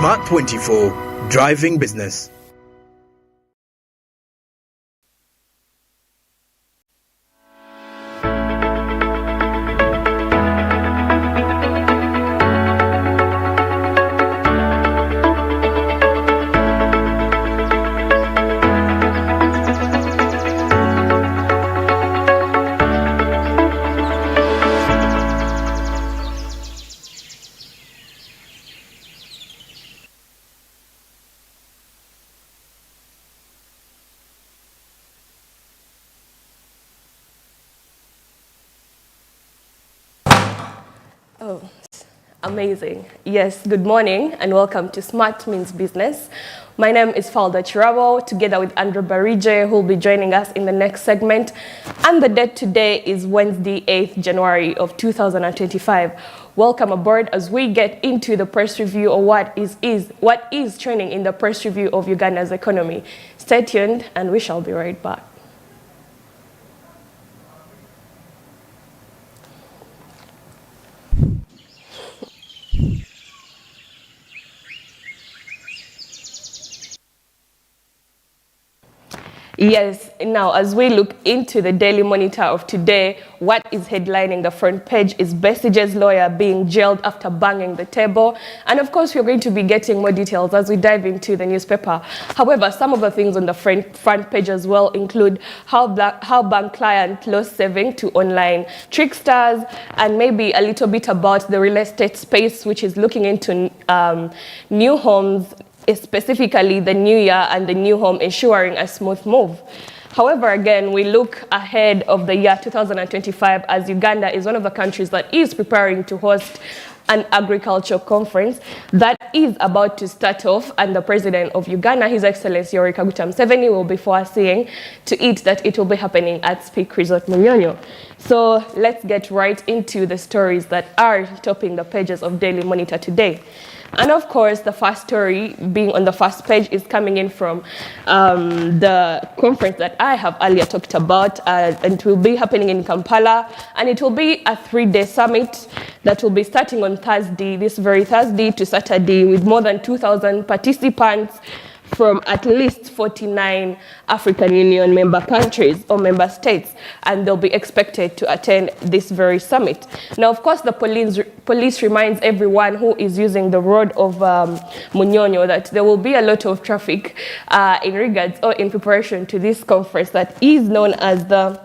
Smart 24, driving business. Oh, amazing. Yes, good morning and welcome to Smart Means Business. My name is Falda Chirabo, together with Andrew Barije, who will be joining us in the next segment. And the date today is Wednesday, 8th January of 2025. Welcome aboard as we get into the press review of what is trending in the press review of Uganda's economy. Stay tuned and we shall be right back. Yes, now as we look into the Daily Monitor of today, what is headlining the front page is Besige's lawyer being jailed after banging the table. And of course, we're going to be getting more details as we dive into the newspaper. However, some of the things on the front page as well include how bank client lost saving to online tricksters, and maybe a little bit about the real estate space, which is looking into new homes, specifically the new year and the new home ensuring a smooth move. However, again, we look ahead of the year 2025 as Uganda is one of the countries that is preparing to host an agriculture conference that is about to start off, and the president of Uganda, His Excellency Yoweri Kaguta Museveni, will be foreseeing to it that it will be happening at Speak Resort Munyonyo. So let's get right into the stories that are topping the pages of Daily Monitor today. And of course, the first story being on the first page is coming in from the conference that I have earlier talked about, and it will be happening in Kampala, and it will be a 3-day summit that will be starting on Thursday, this very Thursday to Saturday, with more than 2,000 participants from at least 49 African Union member countries or member states, and they'll be expected to attend this very summit. Now, of course, the police reminds everyone who is using the road of Munyonyo that there will be a lot of traffic in regards or in preparation to this conference that is known as the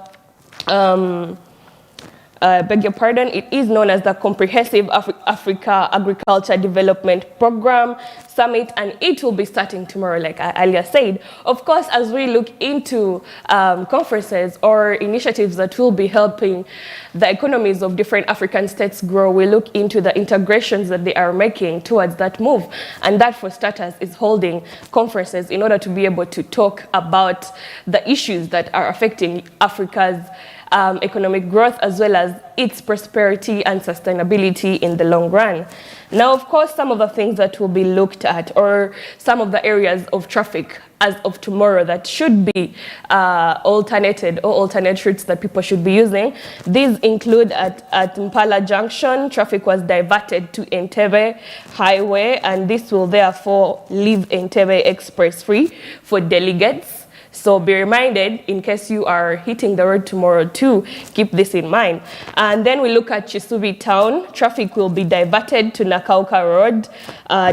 beg your pardon, it is known as the Comprehensive Africa Agriculture Development Program Summit, and it will be starting tomorrow, like I earlier said. Of course, as we look into conferences or initiatives that will be helping the economies of different African states grow, we look into the integrations that they are making towards that move. And that, for starters, is holding conferences in order to be able to talk about the issues that are affecting Africa's economic growth, as well as its prosperity and sustainability in the long run. Now, of course, some of the things that will be looked at, or some of the areas of traffic as of tomorrow that should be alternated or alternate routes that people should be using. These include at Mpala Junction, traffic was diverted to Entebbe Highway, and this will therefore leave Entebbe Express free for delegates. So be reminded, in case you are hitting the road tomorrow, to keep this in mind. And then we look at Chisubi Town. Traffic will be diverted to Nakauka Road,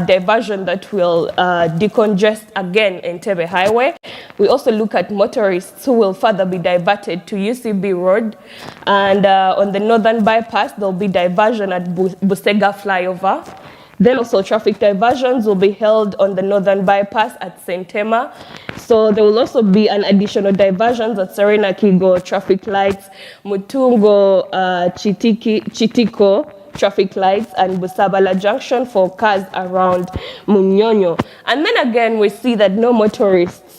diversion that will decongest again Entebbe Highway. We also look at motorists who will further be diverted to UCB Road. And on the northern bypass, there will be diversion at Busega Flyover. Then also traffic diversions will be held on the northern bypass at Sentema. So there will also be an additional diversions at Serena Kigo traffic lights, Mutungo Chitiko traffic lights, and Busabala Junction for cars around Munyonyo. And then again, we see that no motorists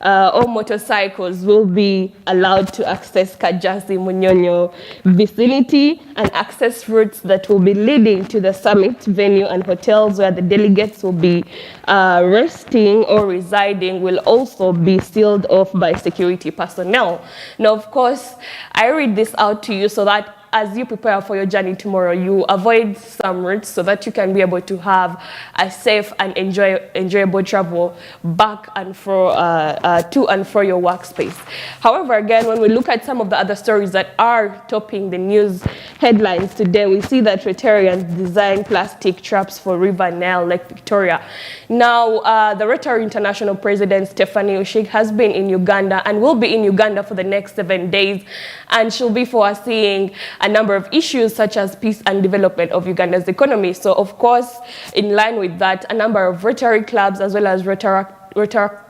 or motorcycles will be allowed to access Kajasi Munyonyo vicinity, and access routes that will be leading to the summit venue and hotels where the delegates will be resting or residing will also be sealed off by security personnel. Now, of course, I read this out to you so that as you prepare for your journey tomorrow, you avoid some routes so that you can be able to have a safe and enjoyable travel back and to and fro your workspace. However, again, when we look at some of the other stories that are topping the news headlines today, we see that Rotarians design plastic traps for River Nile, Lake Victoria. Now, the Rotary International President Stephanie Ushig has been in Uganda and will be in Uganda for the next 7 days, and she'll be foreseeing a number of issues such as peace and development of Uganda's economy. So, of course, in line with that, a number of Rotary clubs as well as Rotary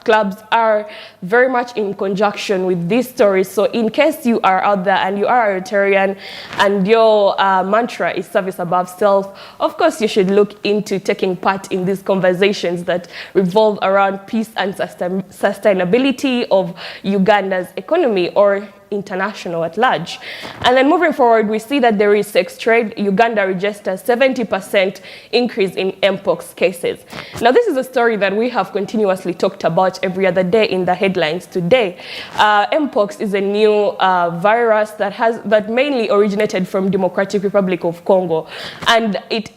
clubs are very much in conjunction with this story. So in case you are out there and you are a Rotarian and your mantra is service above self, of course you should look into taking part in these conversations that revolve around peace and sustainability of Uganda's economy or international at large. And then moving forward, we see that there is sex trade. Uganda registers 70% increase in Mpox cases. Now, this is a story that we have continuously talked about every other day in the headlines today. Mpox is a new virus that mainly originated from Democratic Republic of Congo, and it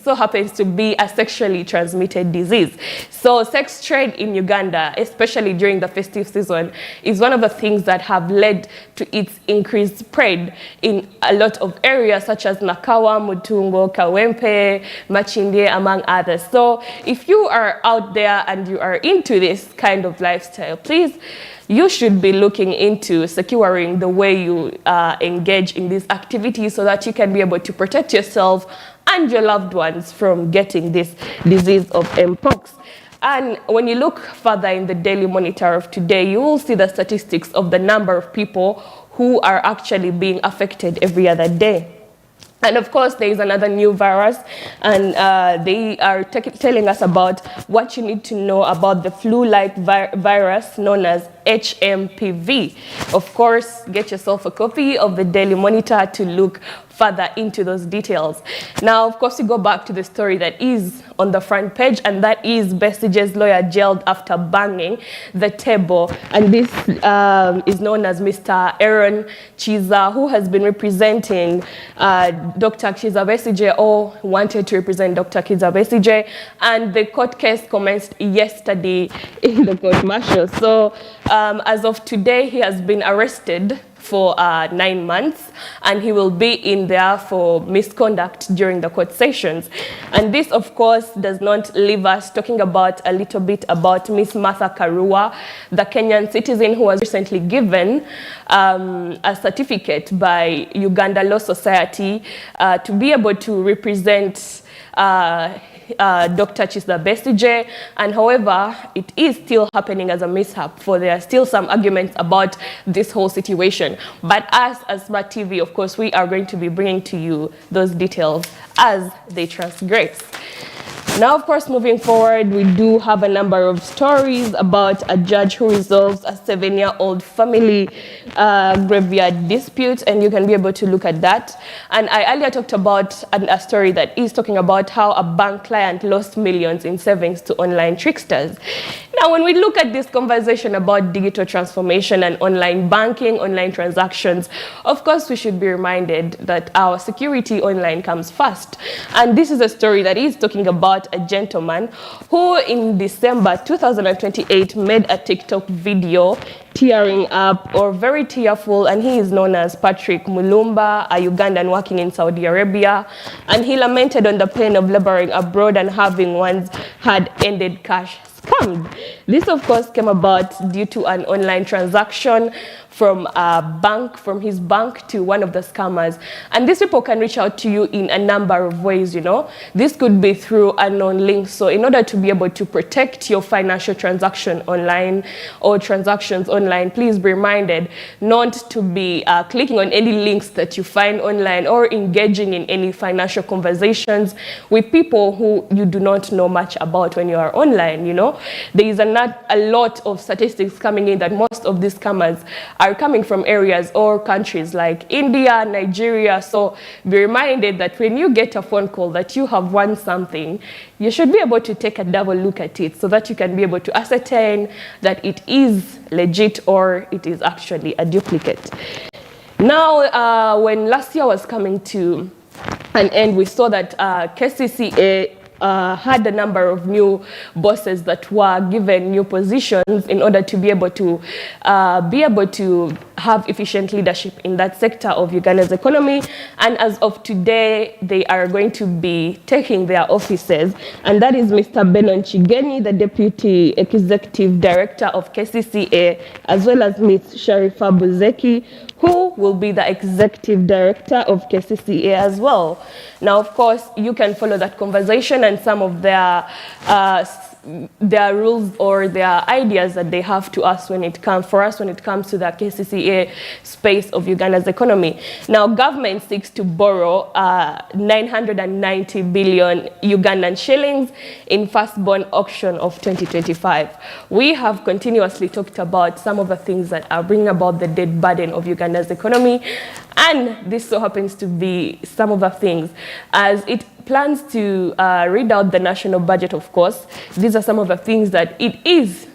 so happens to be a sexually transmitted disease. So sex trade in Uganda, especially during the festive season, is one of the things that have led to its increased spread in a lot of areas such as Nakawa, Mutungo, Kawempe, Machinde, among others. So if you are out there and you are into this kind of lifestyle, please, you should be looking into securing the way you engage in these activities so that you can be able to protect yourself and your loved ones from getting this disease of Mpox. And when you look further in the Daily Monitor of today, you will see the statistics of the number of people who are actually being affected every other day. And of course, there is another new virus, and they are telling us about what you need to know about the flu-like virus known as HMPV. Of course, get yourself a copy of the Daily Monitor to look further into those details. Now, of course, we go back to the story that is on the front page, and that is Besige's lawyer jailed after banging the table. And this is known as Mr. Aaron Chiza, who has been representing Dr. Kizza Besigye, or wanted to represent Dr. Kizza Besigye, and the court case commenced yesterday in the court martial. So as of today, he has been arrested for 9 months, and he will be in there for misconduct during the court sessions. And this, of course, does not leave us talking about a little bit about Miss Martha Karua, the Kenyan citizen who was recently given a certificate by Uganda Law Society to be able to represent Dr. Kizza Besigye, and however, it is still happening as a mishap, for there are still some arguments about this whole situation. But us, as Smart TV, of course, we are going to be bringing to you those details as they transgress. Now, of course, moving forward, we do have a number of stories about a judge who resolves a 7-year-old family graveyard dispute, and you can be able to look at that. And I earlier talked about a story that is talking about how a bank client lost millions in savings to online tricksters. Now, when we look at this conversation about digital transformation and online banking, online transactions, of course, we should be reminded that our security online comes first. And this is a story that is talking about a gentleman who in December 2028 made a TikTok video tearing up, or very tearful, and he is known as Patrick Mulumba, a Ugandan working in Saudi Arabia, and he lamented on the pain of laboring abroad and having one's hard-earned cash scammed. This, of course, came about due to an online transaction from his bank to one of the scammers. And these people can reach out to you in a number of ways, you know. This could be through unknown links. So in order to be able to protect your financial transaction online or transactions online, please be reminded not to be clicking on any links that you find online or engaging in any financial conversations with people who you do not know much about when you are online, you know. There is a lot of statistics coming in that most of these scammers are coming from areas or countries like India, Nigeria. So be reminded that when you get a phone call that you have won something, you should be able to take a double look at it so that you can be able to ascertain that it is legit or it is actually a duplicate. Now, when last year was coming to an end, we saw that KCCA had a number of new bosses that were given new positions in order to be able to have efficient leadership in that sector of Uganda's economy. And as of today, they are going to be taking their offices. And that is Mr. Benon Chigeni, the Deputy Executive Director of KCCA, as well as Ms. Sharifa Buzeki, who will be the Executive Director of KCCA as well. Now, of course, you can follow that conversation and some of their rules or their ideas that they have to us when it comes to the KCCA space of Uganda's economy. Now, government seeks to borrow 990 billion Ugandan shillings in first bond auction of 2025. We have continuously talked about some of the things that are bringing about the debt burden of Uganda's economy, and this so happens to be some of the things as it plans to read out the national budget. Of course, these are some of the things that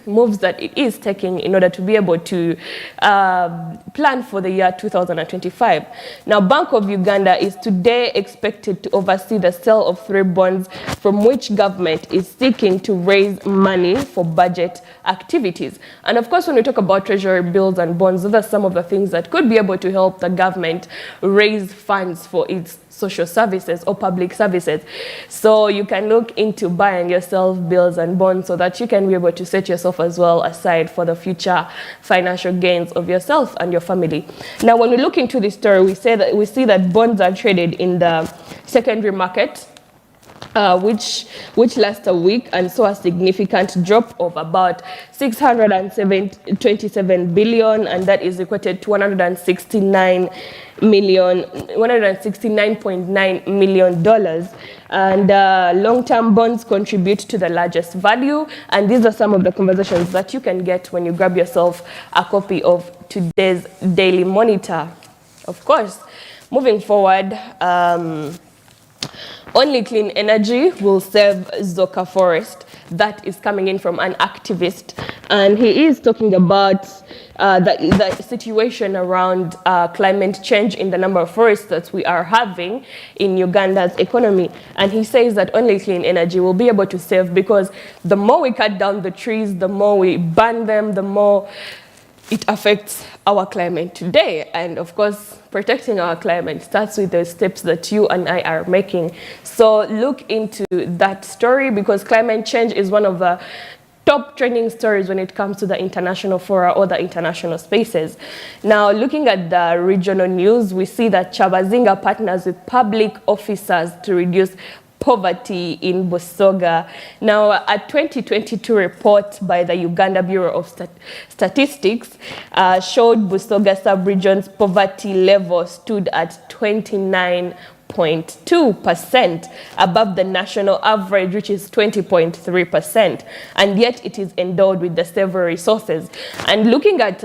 moves that it is taking in order to be able to plan for the year 2025. Now, Bank of Uganda is today expected to oversee the sale of 3 bonds from which government is seeking to raise money for budget activities. And of course, when we talk about treasury bills and bonds, those are some of the things that could be able to help the government raise funds for its social services or public services. So you can look into buying yourself bills and bonds so that you can be able to set yourself as well aside for the future financial gains of yourself and your family. Now, when we look into this story, we see that bonds are traded in the secondary market, which lasts a week and saw a significant drop of about 627 billion, and that is equated to 169.9 million dollars. And long-term bonds contribute to the largest value, and these are some of the conversations that you can get when you grab yourself a copy of today's Daily Monitor. Of course, moving forward, only clean energy will save Zoka Forest. That is coming in from an activist, and he is talking about the situation around climate change in the number of forests that we are having in Uganda's economy. And he says that only clean energy will be able to save, because the more we cut down the trees, the more we burn them, the more it affects our climate today. And of course, protecting our climate starts with the steps that you and I are making. So look into that story, because climate change is one of the top trending stories when it comes to the international fora or the international spaces. Now, looking at the regional news, we see that Chabazinga partners with public officers to reduce poverty in Busoga. Now, a 2022 report by the Uganda Bureau of Statistics showed Busoga sub-region's poverty level stood at 29.2%, above the national average, which is 20.3%, and yet it is endowed with the several resources. And looking at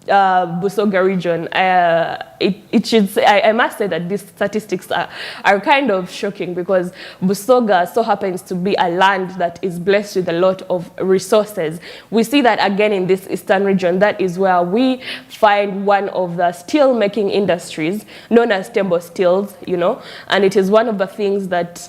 Busoga region, I must say that these statistics are kind of shocking, because Busoga so happens to be a land that is blessed with a lot of resources. We see that again in this eastern region. That is where we find one of the steel making industries known as Tembo Steels, and it is one of the things that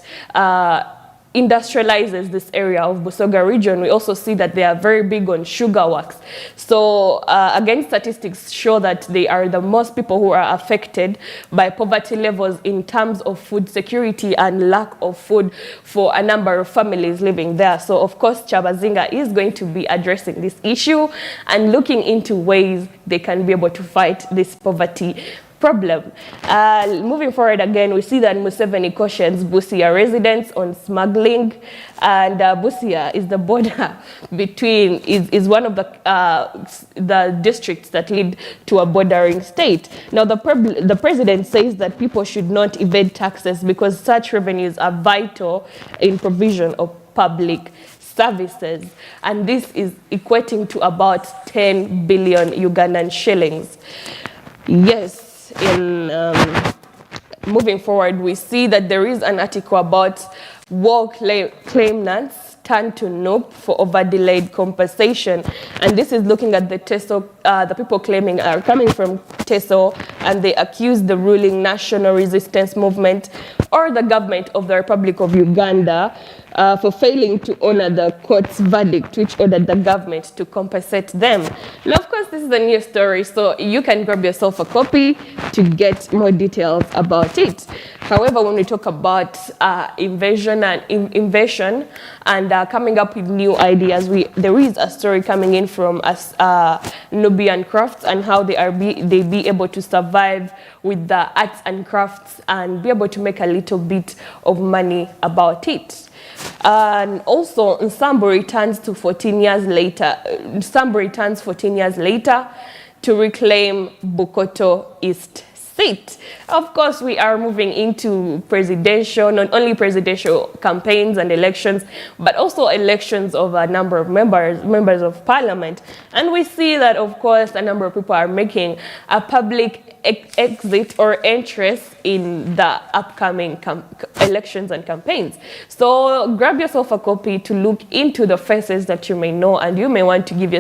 industrializes this area of Busoga region. We also see that they are very big on sugar works. So again, statistics show that they are the most people who are affected by poverty levels in terms of food security and lack of food for a number of families living there. So of course, Chabazinga is going to be addressing this issue and looking into ways they can be able to fight this poverty problem. Moving forward again, we see that Museveni cautions Busia residents on smuggling, and Busia is the border between, is one of the districts that lead to a bordering state. Now, the president says that people should not evade taxes because such revenues are vital in provision of public services, and this is equating to about 10 billion Ugandan shillings. Yes. Moving forward, we see that there is an article about war claimants turned to NUP for over-delayed compensation. And this is looking at the TESO, the people claiming are coming from TESO, and they accuse the ruling National Resistance Movement or the government of the Republic of Uganda for failing to honor the court's verdict, which ordered the government to compensate them. Now, of course, this is a new story, so you can grab yourself a copy to get more details about it. However, when we talk about invasion and coming up with new ideas, there is a story coming in from Nubian Crafts and how they be able to survive with the arts and crafts and be able to make a little bit of money about it. And also, Nsambo returns 14 years later to reclaim Bukoto East seat. Of course, we are moving into not only presidential campaigns and elections, but also elections of a number of members of parliament. And we see that, of course, a number of people are making a public exit or interest in the upcoming elections and campaigns. So grab yourself a copy to look into the faces that you may know and you may want to give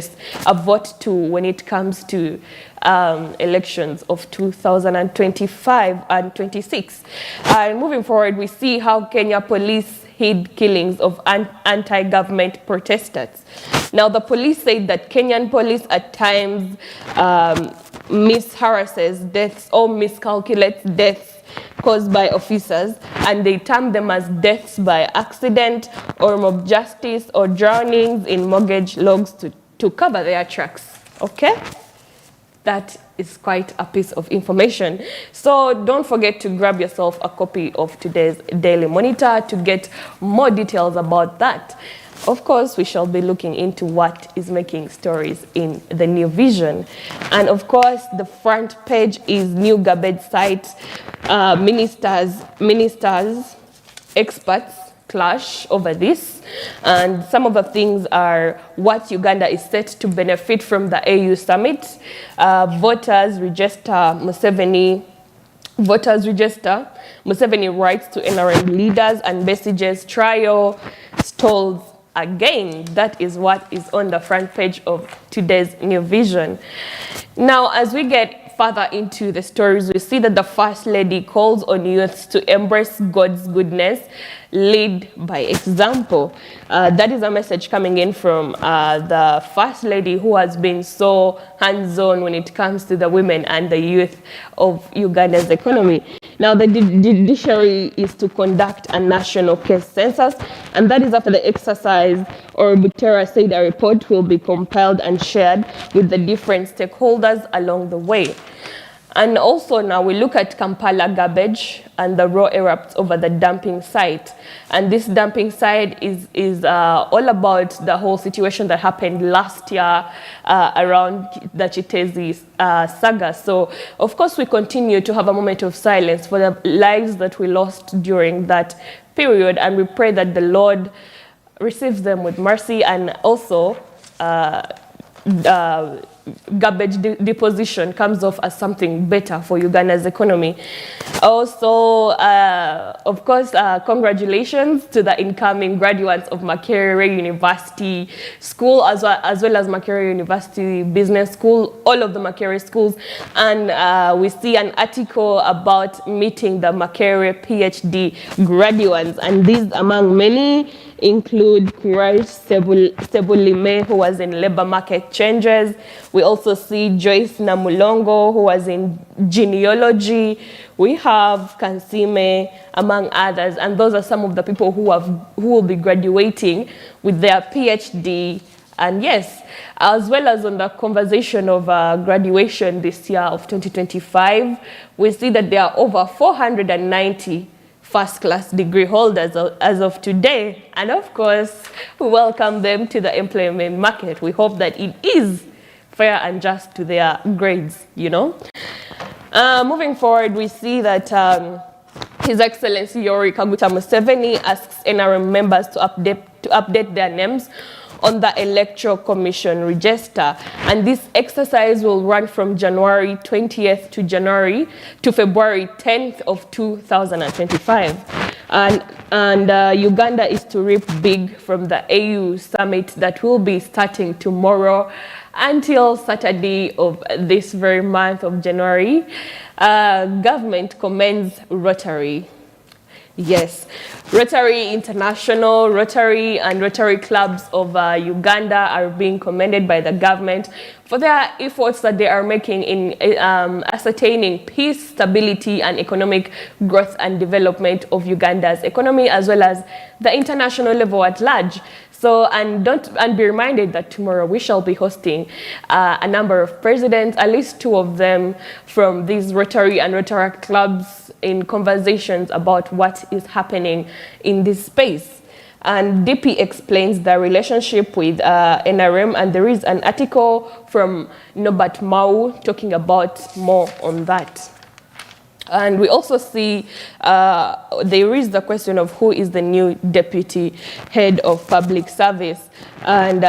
a vote to when it comes to elections of 2025 and 26. And moving forward, we see how Kenya police hid killings of anti-government protesters. Now, the police said that Kenyan police at times misharasses deaths or miscalculates deaths caused by officers, and they term them as deaths by accident or mob justice or drownings in mortgage logs to cover their tracks. Okay? That is quite a piece of information. So don't forget to grab yourself a copy of today's Daily Monitor to get more details about that. Of course, we shall be looking into what is making stories in the New Vision. And of course, the front page is new garbage site. Ministers, experts clash over this. And some of the things are what Uganda is set to benefit from the AU summit. Voters register Museveni rights to NRM leaders and messages trial stalls again. That is what is on the front page of today's New Vision. Now, as we get further into the stories, we see that the First Lady calls on youths to embrace God's goodness, lead by example. That is a message coming in from the First Lady, who has been so hands-on when it comes to the women and the youth of Uganda's economy. Now, the judiciary is to conduct a national case census, and that is after the exercise, or Butera said a report will be compiled and shared with the different stakeholders along the way. And also now we look at Kampala garbage and the raw erupts over the dumping site. And this dumping site is all about the whole situation that happened last year around the Chitezi saga. So, of course, we continue to have a moment of silence for the lives that we lost during that period. And we pray that the Lord receives them with mercy, and also garbage deposition comes off as something better for Uganda's economy. Also, of course, congratulations to the incoming graduates of Makerere University School, as well as Makerere University Business School, all of the Makerere schools. And we see an article about meeting the Makerere PhD graduates, and these, among many, include Courage Sebulime, who was in labor market changes. We also see Joyce Namulongo, who was in genealogy. We have Kansime, among others, and those are some of the people who will be graduating with their PhD. And yes, as well as on the conversation of graduation this year of 2025, we see that there are over 490 first-class degree holders as of today. And of course, we welcome them to the employment market. We hope that it is fair and just to their grades, you know. Moving forward, we see that His Excellency Yoweri Kaguta Museveni asks NRM members to update their names on the Electoral Commission register, and this exercise will run from January 20th to February 10th of 2025. And Uganda is to reap big from the AU summit that will be starting tomorrow until Saturday of this very month of January. Government commends Rotary. Yes, Rotary International, Rotary and Rotary clubs of Uganda are being commended by the government for their efforts that they are making in ascertaining peace, stability and economic growth and development of Uganda's economy as well as the international level at large. So, and be reminded that tomorrow we shall be hosting a number of presidents, at least 2 of them from these Rotary and Rotary clubs in conversations about what is happening in this space. And DP explains the relationship with NRM, and there is an article from Norbert Mau talking about more on that. And we also see there is the question of who is the new deputy head of public service. And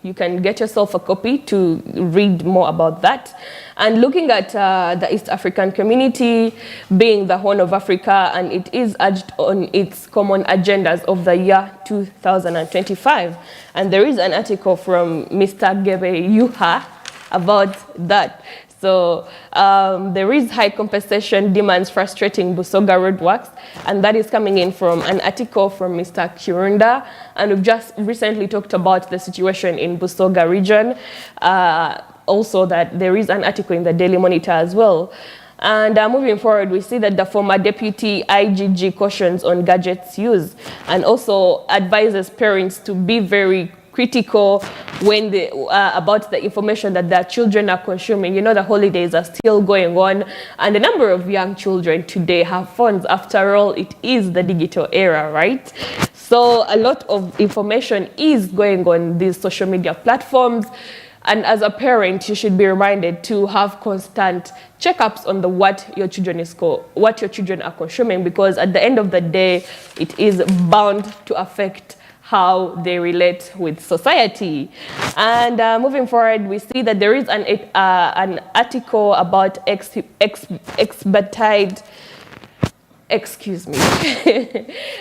you can get yourself a copy to read more about that. And looking at the East African community being the Horn of Africa, and it is urged on its common agendas of the year 2025. And there is an article from Mr. Gebe Yuha about that. So there is high compensation demands frustrating Busoga roadworks, and that is coming in from an article from Mr. Kirunda, and we've just recently talked about the situation in Busoga region. Also that there is an article in the Daily Monitor as well. And moving forward, we see that the former deputy IGG cautions on gadgets use and also advises parents to be very critical when they about the information that their children are consuming. You know, the holidays are still going on, and a number of young children today have phones. After all, it is the digital era, right? So a lot of information is going on these social media platforms. And as a parent, you should be reminded to have constant checkups on what your children are consuming, because at the end of the day, it is bound to affect how they relate with society. And moving forward, we see that there is an article about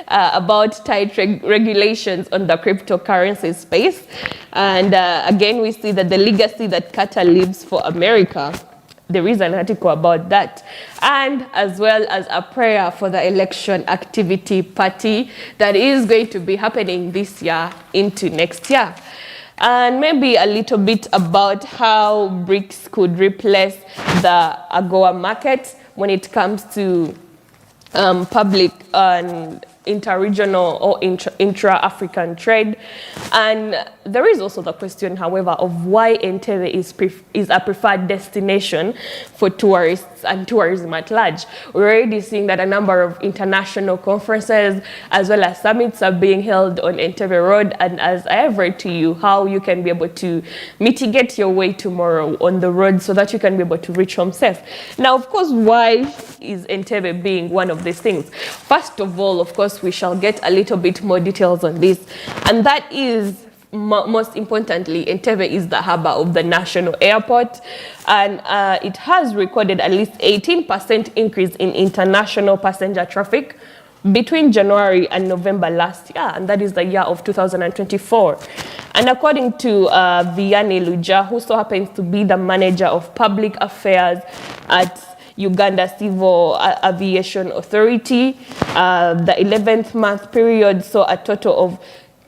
about tight regulations on the cryptocurrency space. And again, we see that the legacy that Qatar leaves for America. There is an article about that, and as well as a prayer for the election activity party that is going to be happening this year into next year. And maybe a little bit about how BRICS could replace the AGOA market when it comes to public and inter-regional or intra-African trade. And there is also the question, however, of why Entebbe is a preferred destination for tourists and tourism at large. We're already seeing that a number of international conferences as well as summits are being held on Entebbe Road, and as I have read to you how you can be able to mitigate your way tomorrow on the road so that you can be able to reach home safe. Now, of course, why is Entebbe being one of these things? First of all, of course, we shall get a little bit more details on this, and that is most importantly, Entebbe is the harbor of the national airport, and it has recorded at least 18% increase in international passenger traffic between January and November last year, and that is the year of 2024. And according to Vianney Luja, who so happens to be the manager of public affairs at Uganda Civil Aviation Authority, the 11th month period saw a total of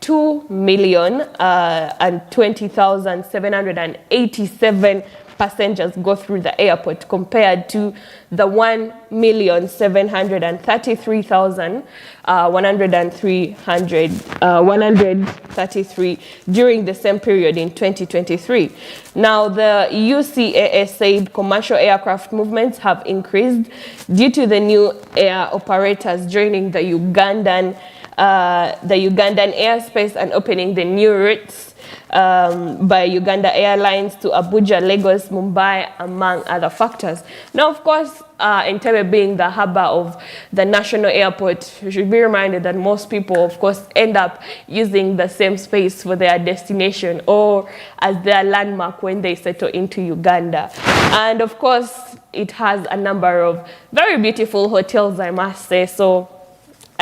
2,020,787 passengers go through the airport, compared to the 1,733,133 during the same period in 2023. Now, the UCAA said commercial aircraft movements have increased due to the new air operators joining the Ugandan airspace and opening the new routes by Uganda Airlines to Abuja, Lagos, Mumbai, among other factors. Now, of course, Entebbe being the harbor of the national airport, you should be reminded that most people, of course, end up using the same space for their destination or as their landmark when they settle into Uganda. And of course, it has a number of very beautiful hotels, I must say. So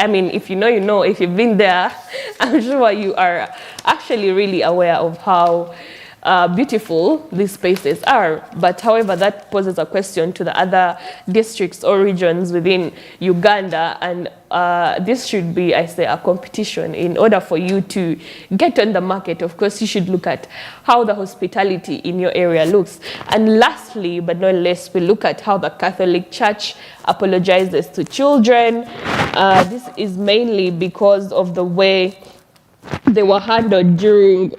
I mean, if you know, you know. If you've been there, I'm sure you are actually really aware of how beautiful these spaces are. But however, that poses a question to the other districts or regions within Uganda, and this should be, I say, a competition. In order for you to get on the market, of course, you should look at how the hospitality in your area looks. And lastly, but not least, we look at how the Catholic Church apologizes to children. This is mainly because of the way they were handled during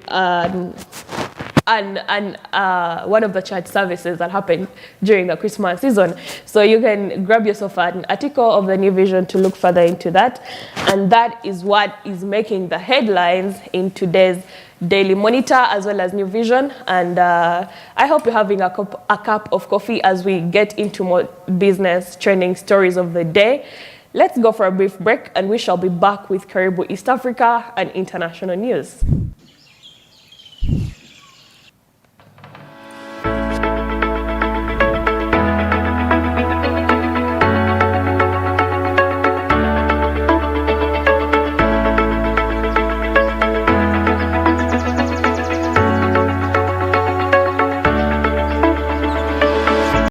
one of the church services that happened during the Christmas season. So you can grab yourself an article of the New Vision to look further into that. And that is what is making the headlines in today's Daily Monitor as well as New Vision. And I hope you're having a cup of coffee as we get into more business trending stories of the day. Let's go for a brief break and we shall be back with Karibu East Africa and international news.